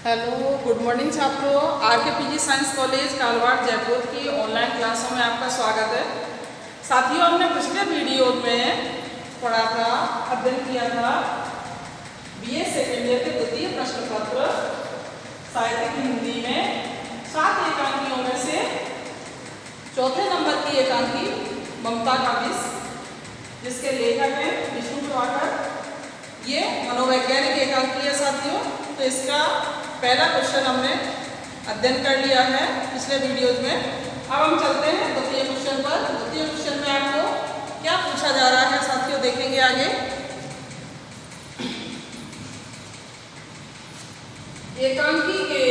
Hello, good morning छात्रों। RK PG science college Kalwar Jaipur की online क्लासों में आपका स्वागत है। साथियों, हमने पिछले वीडियो में पढ़ा था, अध्ययन किया था बीए सेकेंड ईयर के द्वितीय प्रश्न पत्र साहित्य हिंदी में 7 एकांकियों में से चौथे नंबर की एकांकी ममता का विष, जिसके लेखक हैं विष्णु प्रभाकर। ये मनोवैज्ञानिक एकांकी है साथियों। तो इसका पहला क्वेश्चन हमने अध्ययन कर लिया है पिछले वीडियोज में। अब हम चलते हैं द्वितीय क्वेश्चन पर। द्वितीय क्वेश्चन में आपको क्या पूछा जा रहा है साथियों, देखेंगे आगे। एकांकी के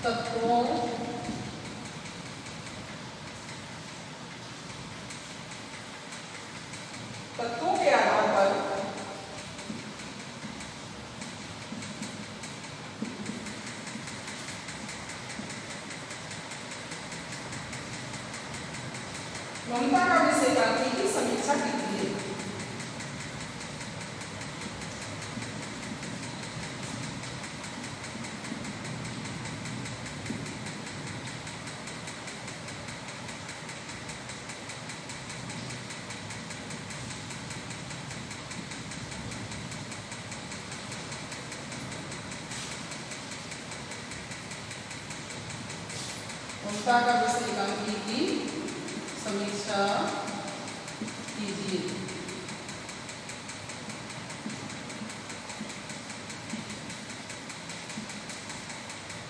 तत्वों के आधार पर ममता का विष एकांकी की समीक्षा कीजिए। ममता का विष एकांकी की समीक्षा कीजिए।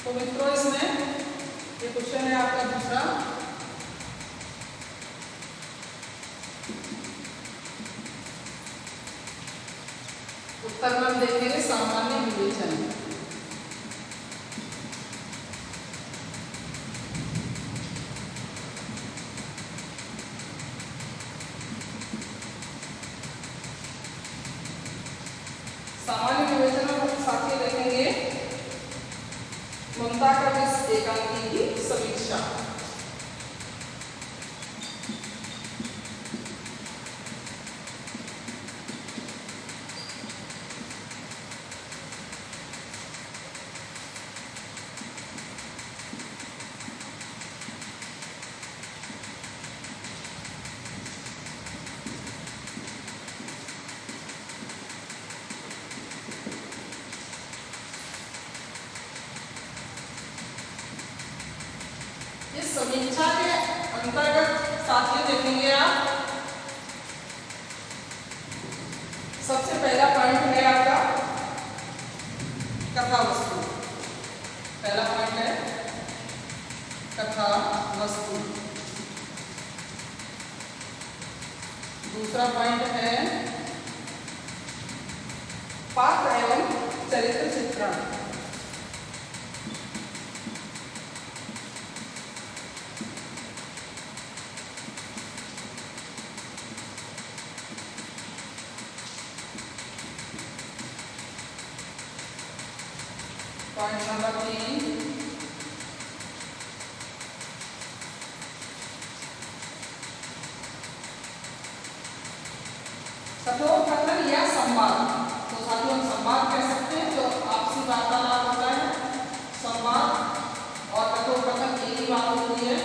तो मित्रों, इसमें ये क्वेश्चन है आपका दूसरा। उत्तर में हम देखेंगे सामान्य विवेचन। सामान्य विवेचन में हम साथियों देखेंगे ममता का विष एकांकी की समीक्षा। इस समीक्षा के अंतर्गत साथियों देखेंगे आप, सबसे पहला पॉइंट है आपका कथा वस्तु। पहला पॉइंट है कथा वस्तु। दूसरा पॉइंट है पात्र एवं चरित्र चित्रण। पॉइंट नंबर 3, कथोपकथन या संवाद। तो साथियों, हम संवाद कह सकते हैं, जो आपसी वार्तालाप होता है। संवाद और कथोपकथन एक ही बात होती है,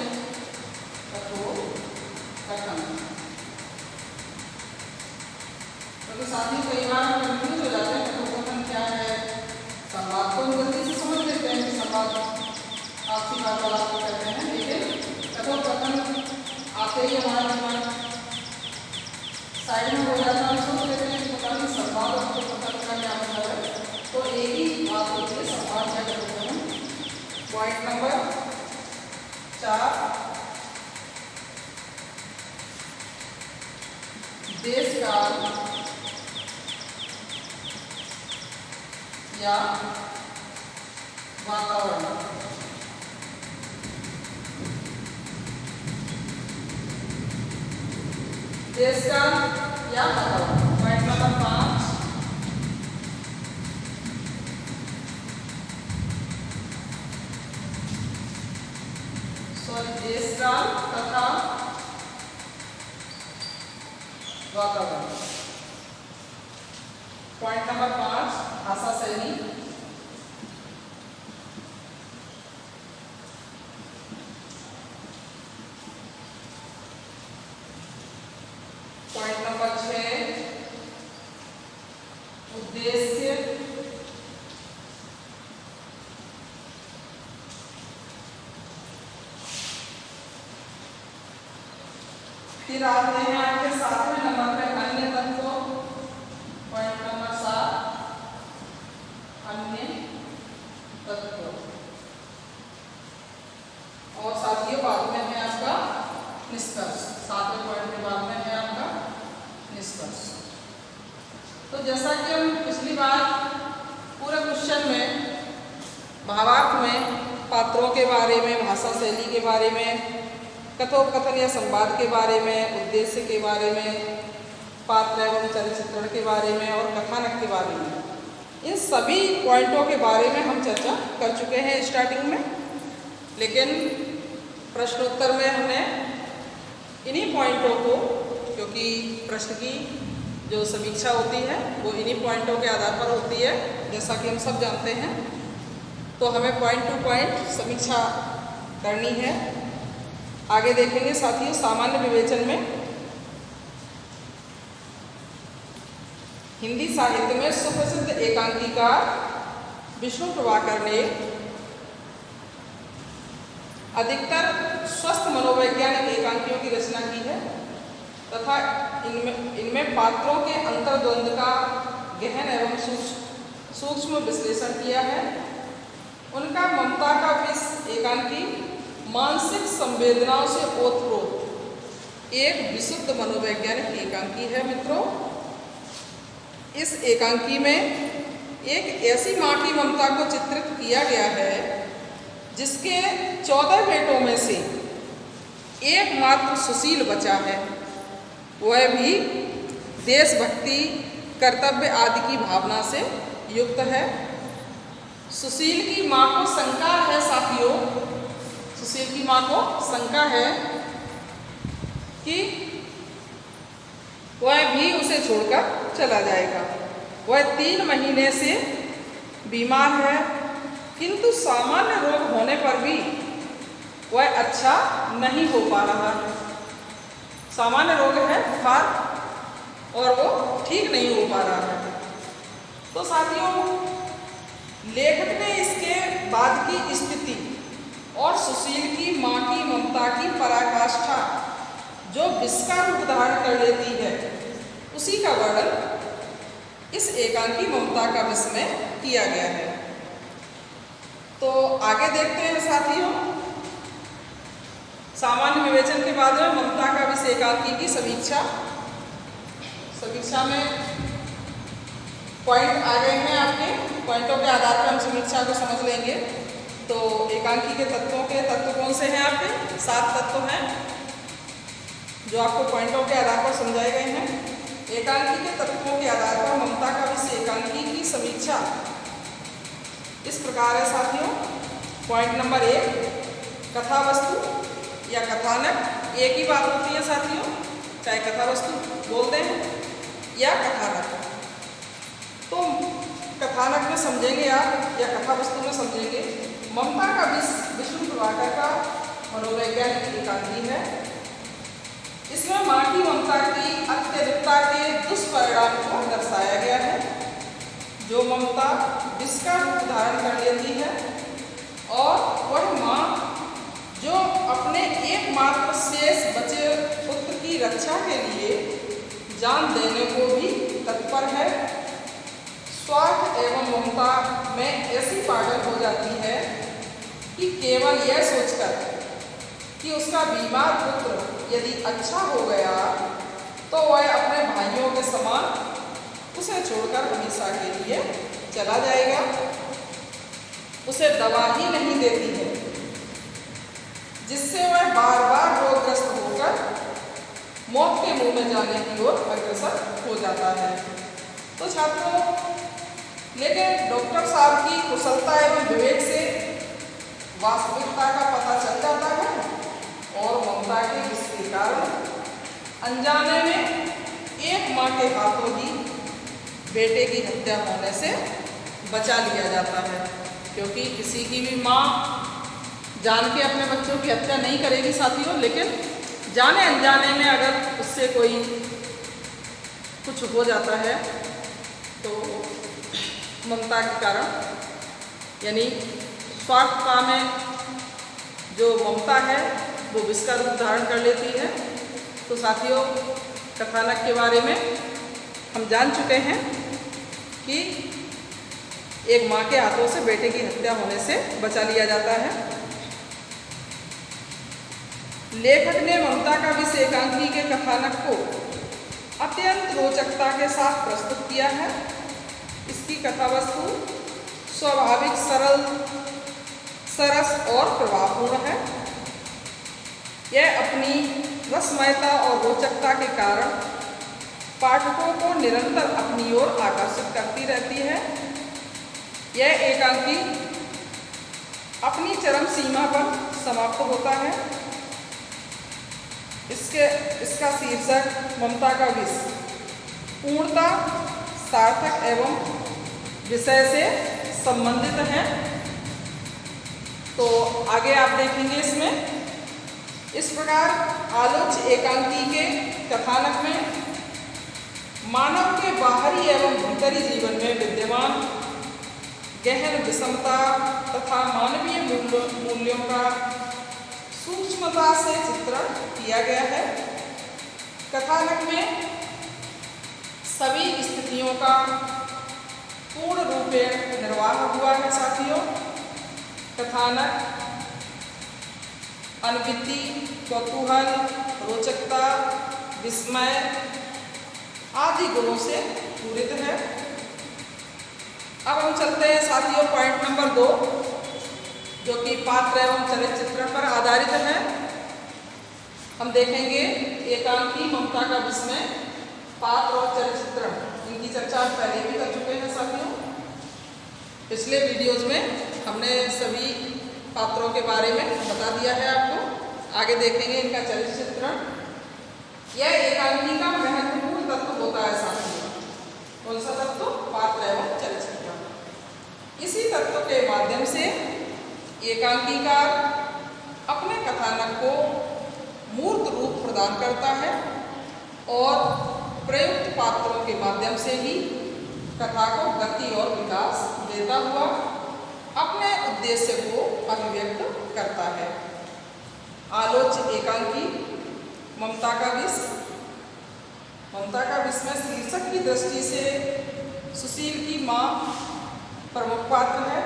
कथोपकथन। क्योंकि साथियों कई बार कंफ्यूज हो जाते हैं कथोपकथन क्या है, संवाद को जल्दी से समझ लेते हैं कि संवाद आपसी वार्तालाप को कहते हैं, लेकिन कथोपकथन आते ही हमारा दिमाग साइड में हो जाता है। सोच लेते हैं कि पता नहीं संवाद और कथोपकथन का क्या मतलब है। तो एक ही बात होती है, संवाद या कथोपकथन। पॉइंट नंबर 4, देश काल या वातावरण। देश का या वातावरण। पॉइंट नंबर 5, देश काल तथा वातावरण। पॉइंट नंबर 5 भाषा शैली। पॉइंट नंबर 6 उद्देश्य। फिर आते हैं आपके 7वें नंबर पे अन्य तत्व। पॉइंट नंबर 7 अन्य तत्व। और साथियों बाद में है आपका निष्कर्ष। 7वें पॉइंट के बाद में है आपका निष्कर्ष। तो जैसा कि हम पिछली बार पूरे क्वेश्चन में भावार्थ में पात्रों के बारे में, भाषा शैली के बारे में, कथोपकथन या संवाद के बारे में, उद्देश्य के बारे में, पात्र एवं चरित्र के बारे में और कथानक के बारे में, इन सभी पॉइंटों के बारे में हम चर्चा कर चुके हैं स्टार्टिंग में। लेकिन प्रश्नोत्तर में हमने इन्हीं पॉइंटों को, क्योंकि प्रश्न की जो समीक्षा होती है वो इन्हीं पॉइंटों के आधार पर होती है, जैसा कि हम सब जानते हैं, तो हमें पॉइंट टू पॉइंट समीक्षा करनी है। आगे देखेंगे साथियों सामान्य विवेचन में हिंदी साहित्य में सुप्रसिद्ध एकांकीकार विष्णु प्रभाकर ने अधिकतर स्वस्थ मनोवैज्ञानिक एकांकियों की रचना की है तथा इनमें पात्रों के अंतर्द्वंद का गहन एवं सूक्ष्म विश्लेषण किया है। उनका ममता का विष एकांकी मानसिक संवेदनाओं से ओतप्रोत एक विशुद्ध मनोवैज्ञानिक एकांकी है। मित्रों, इस एकांकी में एक ऐसी माँ की ममता को चित्रित किया गया है जिसके 14 बेटों में से एकमात्र सुशील बचा है, वह भी देशभक्ति, कर्तव्य आदि की भावना से युक्त है। सुशील की माँ को शंका है साथियों, सुशील की माँ को शंका है कि वह भी उसे छोड़कर चला जाएगा। वह 3 महीने से बीमार है, किंतु सामान्य रोग होने पर भी वह अच्छा नहीं हो पा रहा है। सामान्य रोग है बुखार और वो ठीक नहीं हो पा रहा है। तो साथियों लेखक ने इसके बाद की स्थिति और सुशील की माँ की ममता की पराकाष्ठा जो विष का रूप धारण कर लेती है, उसी का वर्णन इस एकांकी ममता का विष में किया गया है। तो आगे देखते हैं साथियों, सामान्य विवेचन के बाद में ममता का विष एकांकी की समीक्षा में पॉइंट आ गए हैं आपके। पॉइंटों के आधार पर हम समीक्षा को समझ लेंगे। तो एकांकी के तत्व कौन से हैं आपके? 7 तत्व हैं जो आपको पॉइंटों के आधार पर समझाए गए हैं। एकांकी के तत्वों के आधार पर ममता का विष एकांकी की समीक्षा इस प्रकार है साथियों। पॉइंट नंबर 1 कथा वस्तु या कथानक। एक ही बात होती है साथियों, चाहे कथा वस्तु बोलते हैं या कथानक। तो कथानक में समझेंगे आप या कथा वस्तु में समझेंगे। ममता का विष विष्णु प्रभाकर का मनोवैज्ञानिक एकांकी है। इसमें माँ की ममता की अत्यधिकता के दुष्परिणाम को दर्शाया गया है, जो ममता विष का रूप धारण कर लेती है और वह माँ जो अपने एकमात्र शेष बचे पुत्र की रक्षा के लिए जान देने को भी तत्पर है। स्वार्थ एवं ममता में ऐसी पागल हो जाती है कि केवल यह सोचकर कि उसका बीमार पुत्र यदि अच्छा हो गया तो वह अपने भाइयों के समान उसे छोड़कर हमेशा के लिए चला जाएगा, उसे दवा ही नहीं देती है, जिससे वह बार बार रोगग्रस्त होकर मौत के मुंह में जाने की ओर अग्रसर हो जाता है। तो छात्रों, लेकिन डॉक्टर साहब की कुशलता एवं विवेक से वास्तविकता का पता चल जाता है और ममता के विष के कारण अनजाने में एक माँ के हाथों ही बेटे की हत्या होने से बचा लिया जाता है, क्योंकि किसी की भी माँ जान के अपने बच्चों की हत्या नहीं करेगी साथियों, लेकिन जाने अनजाने में अगर उससे कोई कुछ हो जाता है तो ममता के कारण, यानी स्वार्थता में जो ममता है वो विष का रूप धारण कर लेती है। तो साथियों, कथानक के बारे में हम जान चुके हैं कि एक माँ के हाथों से बेटे की हत्या होने से बचा लिया जाता है। लेखक ने ममता का विष एकांकी के कथानक को अत्यंत रोचकता के साथ प्रस्तुत किया है। इसकी कथा वस्तु स्वाभाविक, सरल, सरस और प्रभावपूर्ण है। यह अपनी रसमयता और रोचकता के कारण पाठकों को निरंतर अपनी ओर आकर्षित करती रहती है। यह एकांकी अपनी चरम सीमा पर समाप्त होता है। इसका शीर्षक ममता का विष पूर्णता, सार्थक एवं विषय से संबंधित है। तो आगे आप देखेंगे इसमें। इस प्रकार आलोच्य एकांकी के कथानक में मानव के बाहरी एवं भीतरी जीवन में विद्यमान गहन विषमता तथा मानवीय मूल्यों का सूक्ष्मता से चित्रण किया गया है। कथानक में सभी स्थितियों का पूर्ण रूपेण निर्वाह हुआ है साथियों। कथानक अनविति, कौतूहल, रोचकता, विस्मय आदि गुणों से पूरित है। अब हम चलते हैं साथियों पॉइंट नंबर 2, जो कि पात्र एवं चरित्र चित्रण पर आधारित है। हम देखेंगे एकांकी ममता का विष में पात्र और चरित्र चित्रण, इनकी चर्चा हम पहले भी कर चुके हैं साथियों। पिछले वीडियोज में हमने सभी पात्रों के बारे में बता दिया है आपको। आगे देखेंगे इनका चरित्र चित्रण। यह एकांकी का महत्वपूर्ण तत्व होता है साथियों। कौन सा तत्व? पात्र एवं चरित्र चित्रण। इसी तत्व के माध्यम से एकांकीकार अपने कथानक को मूर्त रूप प्रदान करता है और प्रयुक्त पात्रों के माध्यम से ही कथा को गति और विकास देता हुआ अपने उद्देश्य को अभिव्यक्त करता है। आलोच्य एकांकी ममता का विष। ममता का विष में शीर्षक की दृष्टि से सुशील की माँ प्रमुख पात्र है।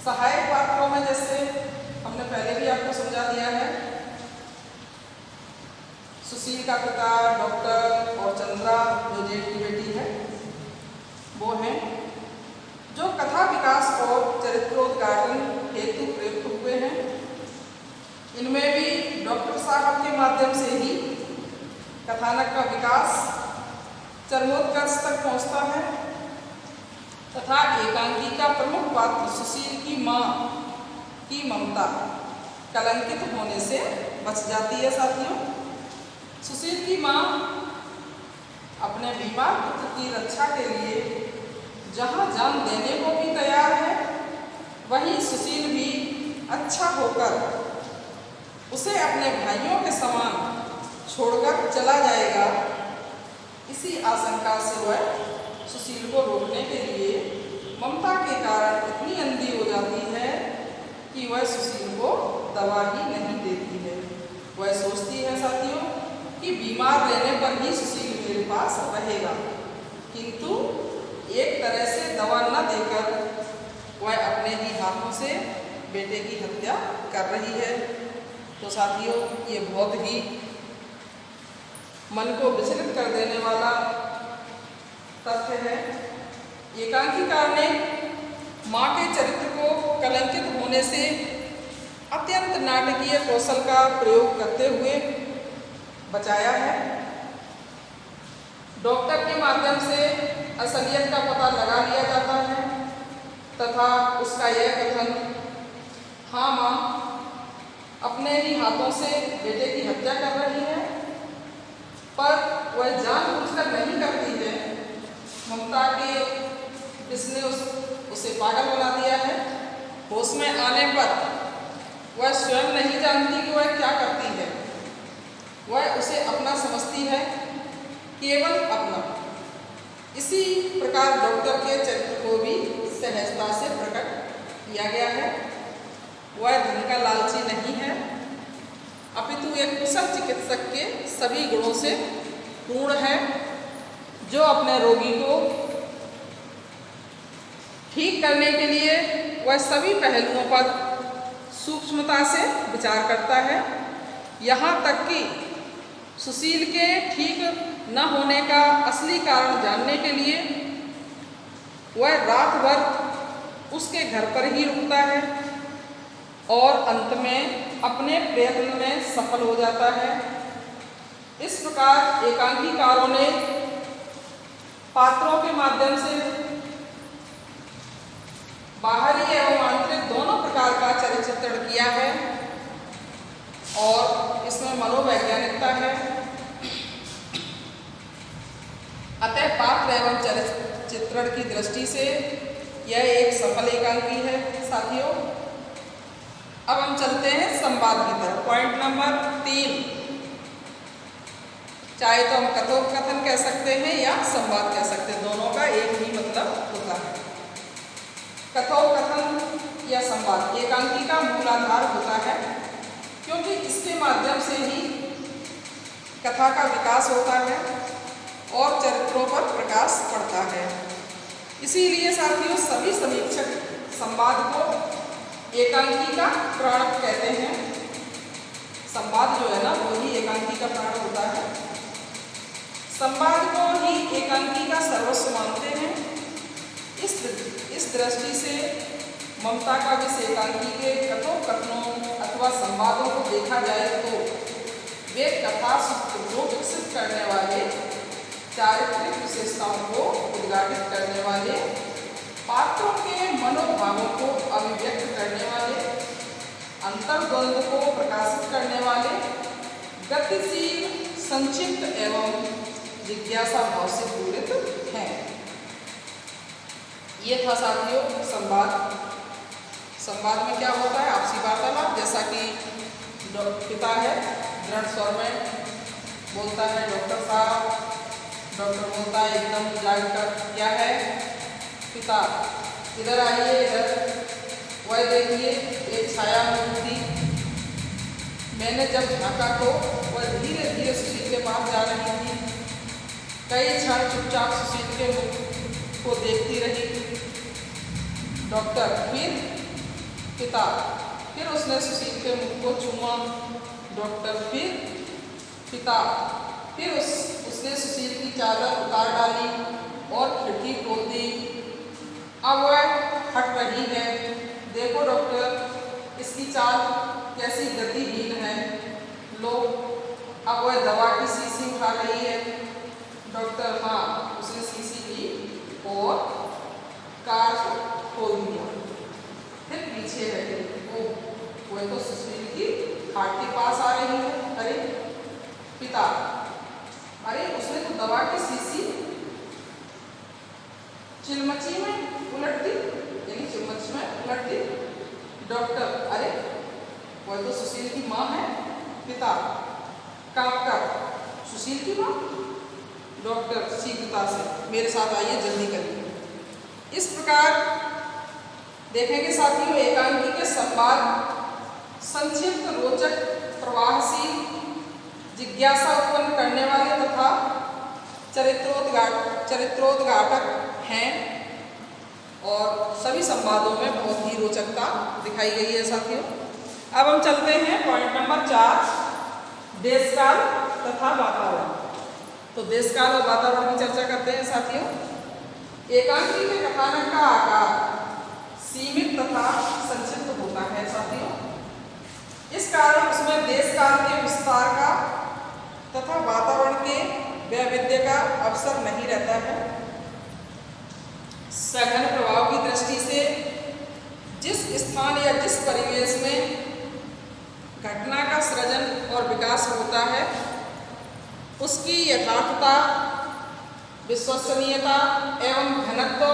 सहायक पात्रों में जैसे हमने पहले भी आपको समझा दिया है, सुशील का पिता डॉक्टर और चंद्रा जो जेठ की बेटी है वो हैं, जो कथा विकास और चरित्रोद्घाटन हेतु प्रयुक्त हुए हैं। इनमें भी डॉक्टर साहब के माध्यम से ही कथानक का विकास चरमोत्कर्ष तक पहुंचता है तथा एकांकी का प्रमुख पात्र सुशील की माँ की ममता कलंकित होने से बच जाती है साथियों। सुशील की माँ अपने बीमार पुत्र की रक्षा के लिए जहाँ जान देने को भी तैयार है, वहीं सुशील भी अच्छा होकर उसे अपने भाइयों के समान छोड़कर चला जाएगा। इसी आशंका से वह सुशील को रोकने के लिए ममता के कारण इतनी अंधी हो जाती है कि वह सुशील को दवा ही नहीं देती है। वह सोचती है साथियों कि बीमार रहने पर ही सुशील मेरे पास रहेगा, किंतु एक तरह से दवा न देकर वह अपने ही हाथों से बेटे की हत्या कर रही है। तो साथियों, ये बहुत ही मन को विचलित कर देने वाला तथ्य है। एकांकीकार ने माँ के चरित्र को कलंकित होने से अत्यंत नाटकीय कौशल का प्रयोग करते हुए बचाया है। डॉक्टर के माध्यम से असलियत का पता लगा लिया जाता है तथा उसका यह कथन, हाँ माँ अपने ही हाथों से बेटे की हत्या कर रही है, पर वह जानबूझकर नहीं करती है। ममता के इसने उसे पागल बना दिया है। होश में आने पर वह स्वयं नहीं जानती कि वह क्या करती है। वह उसे अपना समझती है, केवल अपना। इसी प्रकार डॉक्टर के चरित्र को भी सहजता से प्रकट किया गया है। वह धन का लालची नहीं है, अपितु एक कुशल चिकित्सक के सभी गुणों से पूर्ण है, जो अपने रोगी को ठीक करने के लिए वह सभी पहलुओं पर सूक्ष्मता से विचार करता है। यहाँ तक कि सुशील के ठीक न होने का असली कारण जानने के लिए वह रात भर उसके घर पर ही रुकता है और अंत में अपने प्रयत्न में सफल हो जाता है। इस प्रकार एकांकीकारों ने पात्रों के माध्यम से बाहरी एवं आंतरिक दोनों प्रकार का चरित्र चित्रण किया है और इसमें मनोवैज्ञानिकता है। अतः पात्र एवं चरित्र चित्रण की दृष्टि से यह एक सफल एकांकी है साथियों। अब हम चलते हैं संवाद की तरफ। पॉइंट नंबर 3, चाहे तो हम कथोपकथन कह सकते हैं या संवाद कह सकते हैं, दोनों का एक ही मतलब होता है। कथोपकथन या संवाद एकांकी का मूलाधार होता है, क्योंकि इसके माध्यम से ही कथा का विकास होता है और चरित्रों पर प्रकाश पड़ता है। इसीलिए साथियों सभी समीक्षक संवाद को एकांकी का प्राण कहते हैं। संवाद जो है ना वो ही एकांकी का प्राण होता है। संवाद को ही एकांकी का सर्वस्व मानते हैं। इस दृष्टि से ममता का विषय एकांकी के कथोपकथनों अथवा संवादों को देखा जाए तो वे कथा को विकसित करने वाले, चारित्रिक विशेषताओं को उद्घाटित करने वाले, पात्रों के मनोभावों को अभिव्यक्त करने वाले, अंतर्द्वंद को प्रकाशित करने वाले, गतिशील, संक्षिप्त एवं जिज्ञासा भाव से पूरित हैं। ये था साथियों संवाद। संवाद में क्या होता है? आपसी वार्तालाप, जैसा कि पिता है दृढ़ स्वर में बोलता है, डॉक्टर साहब, डॉक्टर बोलता है एकदम जागकर, क्या है पिता, इधर आइए, इधर। वह देखिए एक छाया मूर्ति, मैंने जब झांका तो वह धीरे धीरे सुशील के पास जा रही थी। कई क्षण चुपचाप सुशील के मुख को देखती रही। डॉक्टर, फिर पिता, फिर उसने सुशील के मुख को चूमा। डॉक्टर, फिर पिता, फिर उसने सुशील की चादर उतार डाली और खिड़की खोल दी। अब वह हट रही है। देखो डॉक्टर, इसकी चाल कैसी गतिहीन है। लो, अब वह दवा की शीशी उठा रही है। डॉक्टर, हाँ, उसने शीशी ली और कार खोल दिया। फिर पीछे है, वो तो सुशील की खाट के पास आ रही है। अरे पिता, अरे उसने तो दवा की शीशी चिलमची में उलट दी, यानी चिलमच में उलट दी। डॉक्टर, अरे वह तो सुशील की माँ है। पिता, कांप कर, सुशील की माँ? डॉक्टर शीघ्रता से, मेरे साथ आइए, जल्दी करिए। इस प्रकार देखेंगे साथियों एकांकी के संवाद संक्षिप्त, रोचक, प्रवाहशील, जिज्ञासा उत्पन्न करने वाले तथा चरित्रोद्घाटक हैं और सभी संवादों में बहुत ही रोचकता दिखाई गई है साथियों। अब हम चलते हैं पॉइंट नंबर 4, देशकाल तथा वातावरण। तो देशकाल और वातावरण की चर्चा करते हैं साथियों। एकांकी के कथानक का आकार सीमित तथा संक्षिप्त होता है साथियों। इस कारण उसमें देशकाल के विस्तार का तथा वातावरण के वैविध्य का अवसर नहीं रहता है। सघन प्रभाव की दृष्टि से जिस स्थान या जिस परिवेश में घटना का सृजन और विकास होता है उसकी यथार्थता, विश्वसनीयता एवं घनत्व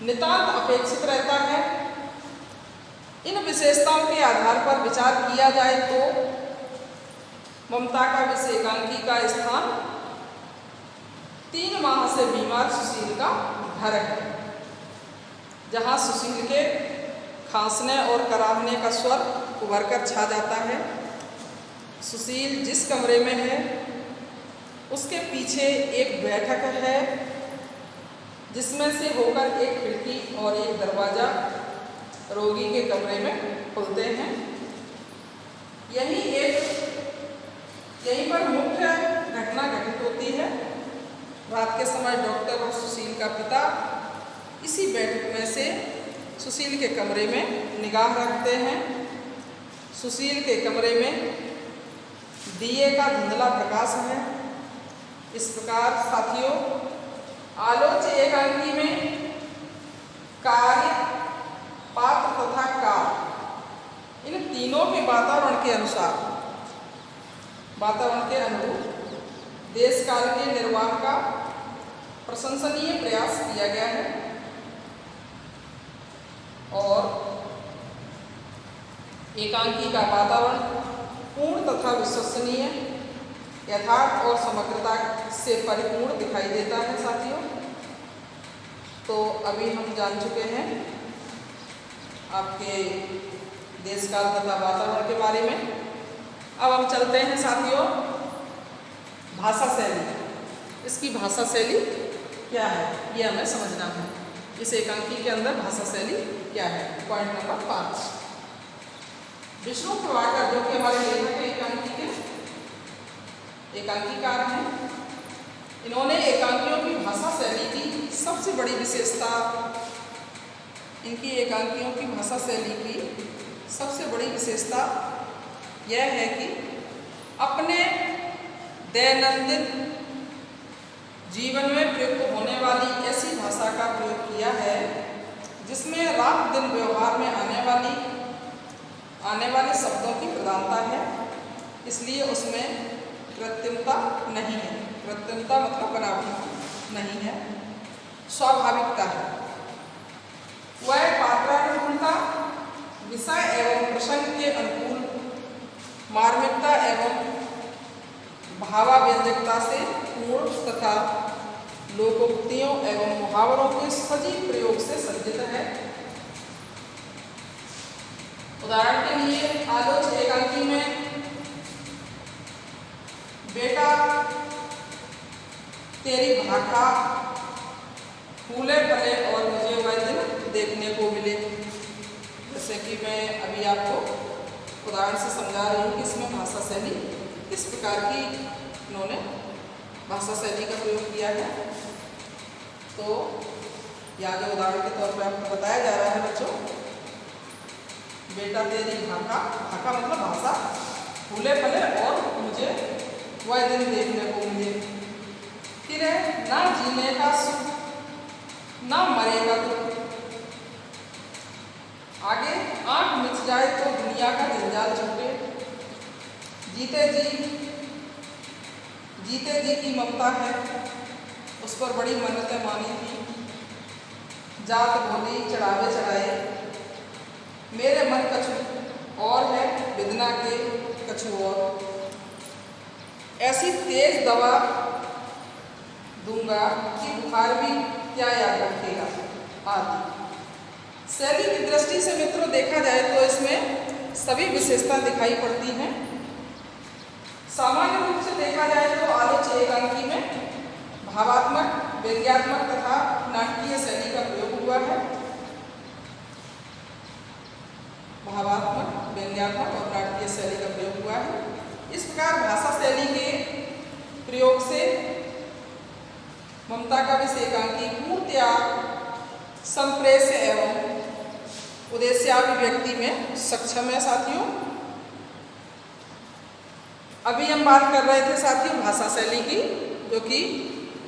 नितांत अपेक्षित रहता है। इन विशेषताओं के आधार पर विचार किया जाए तो ममता का विषय एकांकी का स्थान 3 माह से बीमार सुशील का घर है, जहां सुशील के खांसने और कराहने का स्वर उभर कर छा जाता है। सुशील जिस कमरे में है उसके पीछे एक बैठक है, जिसमें से होकर एक खिड़की और एक दरवाजा रोगी के कमरे में खुलते हैं। यहीं पर मुख्य घटना घटित होती है। रात के समय डॉक्टर और सुशील का पिता इसी बैठक में से सुशील के कमरे में निगाह रखते हैं। सुशील के कमरे में दिए का धुंधला प्रकाश है। इस प्रकार साथियों, आलोच्य एकांकी में कार्य, पात्र तथा काल इन तीनों के वातावरण के अनुरूप देश काल के निर्वाह का प्रशंसनीय प्रयास किया गया है और एकांकी का वातावरण पूर्ण तथा विश्वसनीय, यथार्थ और समग्रता से परिपूर्ण दिखाई देता है। साथियों, तो अभी हम जान चुके हैं आपके देश काल तथा वातावरण के बारे में। अब हम चलते हैं साथियों भाषा शैली। इसकी भाषा शैली क्या है ये हमें समझना है। इस एकांकी के अंदर भाषा शैली क्या है। पॉइंट नंबर 5, विष्णु प्रभाकर जो कि हमारे लेखक के एकांकीकार हैं, इन्होंने एकांकियों की भाषा शैली की सबसे बड़ी विशेषता, इनकी एकांकियों की भाषा शैली की सबसे बड़ी विशेषता यह है कि अपने दैनंदिन जीवन में प्रयुक्त होने वाली ऐसी भाषा का प्रयोग किया है जिसमें रात दिन व्यवहार में आने वाले शब्दों की प्रधानता है। इसलिए उसमें कृत्रिमता नहीं है। कृत्रिमता मतलब बनावटी नहीं है, स्वाभाविकता है। वह पात्रानुकूलता, विषय एवं प्रसंग के अनुकूल मार्मिकता एवं भावाव्यंजकता से पूर्ण तथा लोकोक्तियों एवं मुहावरों के सजीव प्रयोग से सज्जित है। उदाहरण के लिए आलोच्य एकांकी में बेटा तेरी भाका फूले फले और मुझे वह दिन देखने को मिले। जैसे कि मैं अभी आपको उदाहरण से समझा रही हूँ कि इसमें भाषा शैली किस प्रकार की इन्होंने भाषा शैली का प्रयोग किया है। तो यहाँ के उदाहरण के तौर पर आपको बताया जा रहा है बच्चों, बेटा तेरी भाका, भाका मतलब भाषा, फूले फले और मुझे वह दिन देखने को मिले। फिर है ना जीने का सुख ना मरेगा दुख। आगे आंख मिच जाए तो दुनिया का जंजाल छूटे। जीते जी की ममता है, उस पर बड़ी मन्नतें मानी थी। जात बोली चढ़ावे चढ़ाए, मेरे मन कछु और है विदना के कछु और। ऐसी तेज दवा दूंगा कि बुखार भी क्या याद रखेगा आदि। शैली की दृष्टि से मित्रों देखा जाए तो इसमें सभी विशेषता दिखाई पड़ती हैं। सामान्य रूप से देखा जाए तो आलोच्य एकांकी में भावात्मक, व्यंग्यात्मक तथा नाटकीय शैली का प्रयोग हुआ है। भावात्मक, व्यंग्यात्मक और नाटकीय शैली का प्रयोग हुआ है। इस प्रकार भाषा शैली के प्रयोग से ममता का विषय एकांकी पूर्णतया संप्रेष्य एवं उद्देश्याभिव्यक्ति में सक्षम है। साथियों, अभी हम बात कर रहे थे साथियों भाषा शैली की, जो कि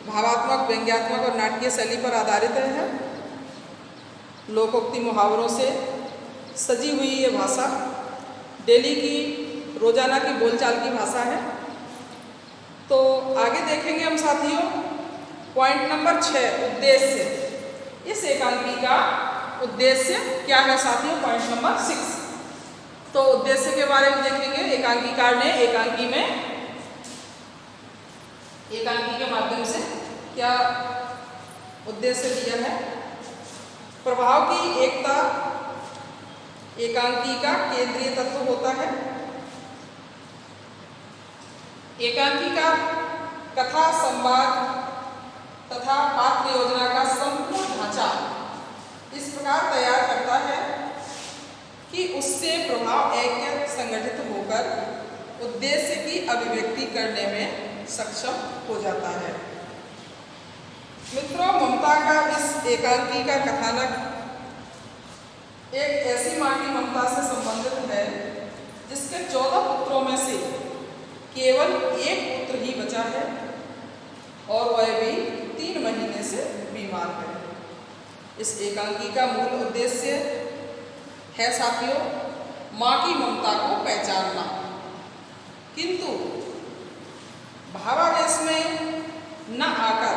भावात्मक, व्यंग्यात्मक और नाटकीय शैली पर आधारित है। लोकोक्ति मुहावरों से सजी हुई ये भाषा डेली की, रोजाना की बोलचाल की भाषा है। तो आगे देखेंगे हम साथियों पॉइंट नंबर 6, उद्देश्य। इस एकांकी का उद्देश्य क्या है साथियों, पॉइंट नंबर 6। तो उद्देश्य के बारे में देखेंगे। एकांकीकार ने एकांकी के माध्यम से क्या उद्देश्य दिया है। प्रभाव की एकता एकांकी का केंद्रीय तत्व होता है। एकांकी का कथा, संवाद तथा पात्र योजना का संपूर्ण ढांचा इस प्रकार तैयार करता है कि उससे प्रभाव ऐक्य संगठित होकर उद्देश्य की अभिव्यक्ति करने में सक्षम हो जाता है। मित्रों, ममता का इस एकांकी का कथानक एक ऐसी माँ की ममता से संबंधित है जिसके 14 पुत्रों में से केवल एक पुत्र ही बचा है और वह भी 3 महीने से बीमार है। इस एकांकी का मूल उद्देश्य है साथियों माँ की ममता को पहचानना, किंतु भावावेश में न आकर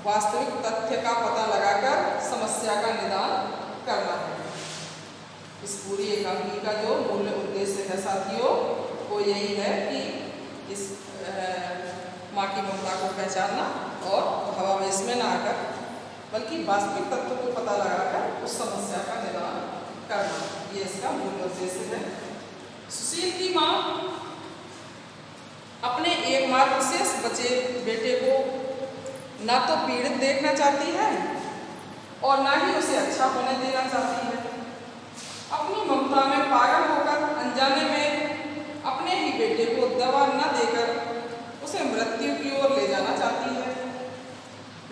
वास्तविक तथ्य का पता लगाकर समस्या का निदान करना है। इस पूरी एकांकी का जो मूल उद्देश्य है साथियों वो यही है कि इस माँ की ममता को पहचानना और भावावेश में न आकर बल्कि वास्तविक तत्व को पता लगाकर उस समस्या का निदान करना, ये इसका मूल उद्देश्य है। सुशील की माँ अपने एकमात्र शेष बचे बेटे को ना तो पीड़ित देखना चाहती है और ना ही उसे अच्छा होने देना चाहती है। अपनी ममता में पागल होकर अनजाने में अपने ही बेटे को दवा न देकर उसे मृत्यु की ओर ले जाना चाहती है।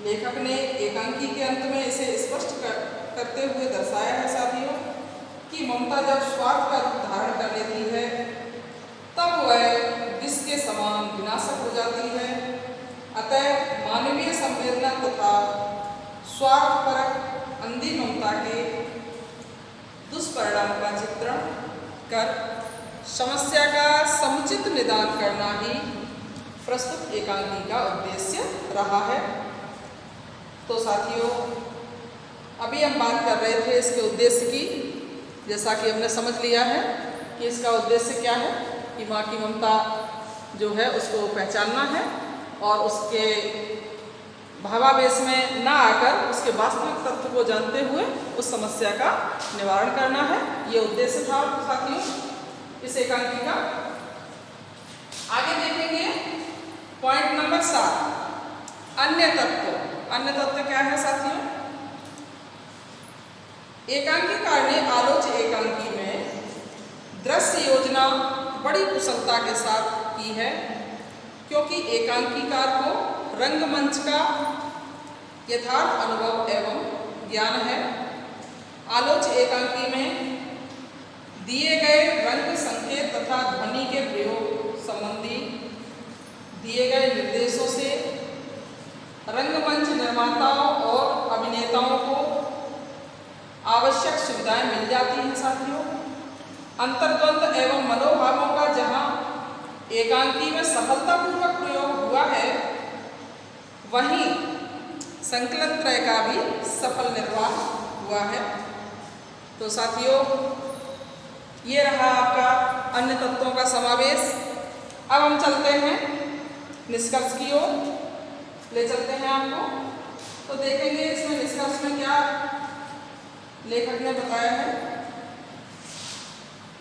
लेखक ने एकांकी के अंत में इसे स्पष्ट करते हुए दर्शाया है साथियों कि ममता जब स्वार्थ का रूप धारण कर लेती है तब वह विष के समान विनाशक हो जाती है। अतः मानवीय संवेदना तथा स्वार्थपरक अंधी ममता के दुष्परिणाम का चित्रण कर समस्या का समुचित निदान करना ही प्रस्तुत एकांकी का उद्देश्य रहा है। तो साथियों अभी हम बात कर रहे थे इसके उद्देश्य की, जैसा कि हमने समझ लिया है कि इसका उद्देश्य क्या है कि माँ की ममता जो है उसको पहचानना है और उसके भावावेश में ना आकर उसके वास्तविक तत्व को जानते हुए उस समस्या का निवारण करना है। ये उद्देश्य था साथियों इस एकांकी का। आगे देखेंगे पॉइंट नंबर 7, अन्य तत्व। अन्य तत्व क्या है साथियों? एकांकीकार ने आलोच्य एकांकी में दृश्य योजना बड़ी कुशलता के साथ की है, क्योंकि एकांकीकार को रंगमंच का यथार्थ अनुभव एवं ज्ञान है। आलोच्य एकांकी में दिए गए रंग, संकेत तथा ध्वनि के प्रयोग संबंधी दिए गए निर्देशों से रंगमंच निर्माताओं और अभिनेताओं को आवश्यक सुविधाएं मिल जाती हैं साथियों। अंतर्द्वंद एवं मनोभावों का जहां एकांकी में सफलतापूर्वक प्रयोग हुआ है, वहीं संकलन त्रय का भी सफल निर्वाह हुआ है। तो साथियों ये रहा आपका अन्य तत्वों का समावेश। अब हम चलते हैं निष्कर्ष की ओर, ले चलते हैं आपको। तो देखेंगे इसमें निष्कर्ष में क्या लेखक ने बताया है।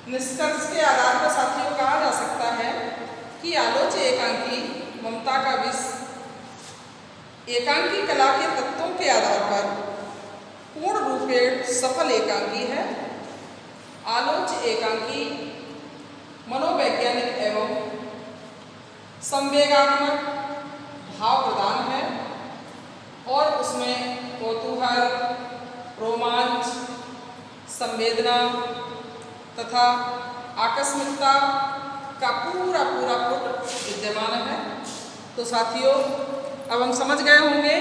निष्कर्ष के आधार पर साथियों कहा जा सकता है कि आलोच्य एकांकी ममता का विष एकांकी कला के तत्वों के आधार पर पूर्ण रूपेण सफल एकांकी है। आलोच्य एकांकी मनोवैज्ञानिक एवं संवेगात्मक भाव प्रदान है और उसमें कौतूहल, रोमांच, संवेदना तथा आकस्मिकता का पूरा पुट विद्यमान है। तो साथियों अब हम समझ गए होंगे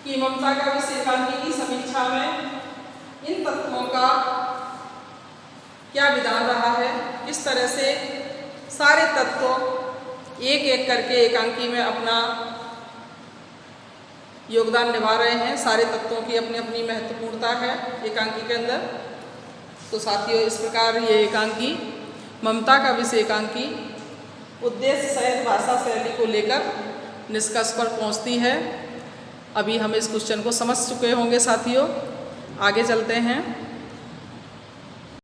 कि ममता का विष एकांकी की समीक्षा में इन तत्वों का क्या विधान रहा है, किस तरह से सारे तत्व एक एक करके एकांकी में अपना योगदान निभा रहे हैं। सारे तत्वों की अपनी अपनी महत्वपूर्णता है एकांकी के अंदर। तो साथियों, इस प्रकार ये एकांकी ममता का विषय एकांकी उद्देश्य सहित भाषा शैली को लेकर निष्कर्ष पर पहुंचती है। अभी हम इस क्वेश्चन को समझ चुके होंगे साथियों, आगे चलते हैं।